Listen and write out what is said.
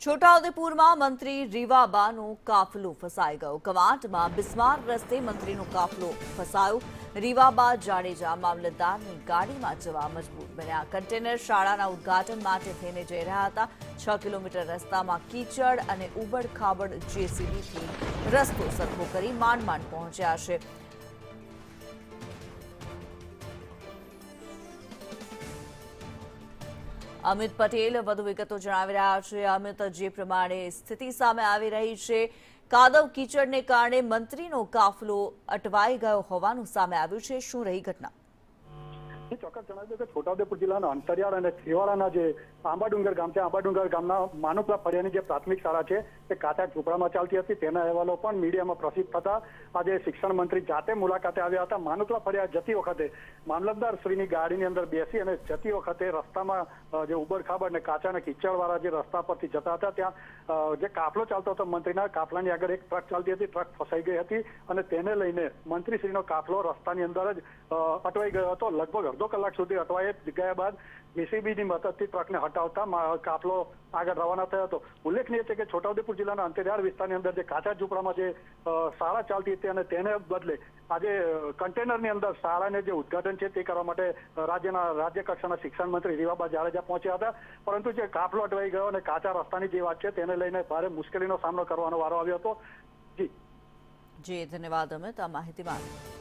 છોટાઉદેપુરમાં મંત્રી રીવાબાનો કાફલો ફસાઈ ગયો। કવાંટમાં બિસ્માર રસ્તે મંત્રીનો કાફલો ફસાયો। રીવાબા જાડેજા મામલતદારની ગાડીમાં જવા મજબૂર બન્યા। કન્ટેનર શાળાના ઉદ્ઘાટન માટે થઈને જઈ રહ્યા હતા। 6 કિલોમીટર રસ્તામાં કીચડ અને ઉબડ-ખાબડ જેસીબીથી રસ્તો સરખો કરી માંડ પહોંચ્યા છે। અમિત પટેલ વધુ વિગતો જણાવી રહ્યા છે। અમિત, જે પ્રમાણે સ્થિતિ સામે આવી રહી છે, કાદવ કીચડને કારણે મંત્રીનો કાફલો અટવાઈ ગયો હોવાનું સામે આવ્યું છે। શું રહી ઘટના? ચોક્કસ જણાવી દઉં કે છોટાઉદેપુર જિલ્લાના અંતરિયાળ અને છેવાડાના જે આંબાડુંગર ગામ છે, આંબાડુંગર ગામના માનુકલા ફળિયાની જે પ્રાથમિક શાળા છે તે કાચા ઝૂંપડામાં ચાલતી હતી। તેના અહેવાલો પણ મીડિયામાં પ્રસિદ્ધ થતા આજે શિક્ષણ મંત્રી જાતે મુલાકાતે આવ્યા હતા। માનુકલા ફળિયા જતી વખતે મામલતદાર શ્રીની ગાડીની અંદર બેસી અને જતી વખતે રસ્તામાં જે ઉબડ-ખાબડ અને કાચા અને કીચડવાળા જે રસ્તા પરથી જતા હતા ત્યાં જે કાફલો ચાલતો હતો મંત્રીના કાફલાની આગળ એક ટ્રક ચાલતી હતી, ટ્રક ફસાઈ ગઈ હતી અને તેને લઈને મંત્રીશ્રીનો કાફલો રસ્તાની અંદર જ અટવાઈ ગયો હતો। લગભગ અડધો કલાક સુધી અટવાઈ ગયા બાદ જેસીબીની મદદથી ટ્રકને હટાવતા કાફલો આગળ રવાના થયો હતો। ઉલ્લેખનીય છે કે છોટાઉદેપુર જિલ્લાના અંતરિયાળ વિસ્તારની અંદર જે કાચા ઝૂંપડામાં જે શાળા ચાલતી હતી અને તેને બદલે આજે કન્ટેનરની અંદર શાળાને જે ઉદ્ઘાટન છે તે કરવા માટે રાજ્ય કક્ષાના શિક્ષણ મંત્રી રીવાબા જાડેજા પહોંચ્યા હતા, પરંતુ જે કાફલો અટવાઈ ગયો અને કાચા રસ્તાની જે વાત છે તેને લઈને ભારે મુશ્કેલીનો સામનો કરવાનો વારો આવ્યો હતો। જી ધન્યવાદ અમિત આ માહિતી માટે।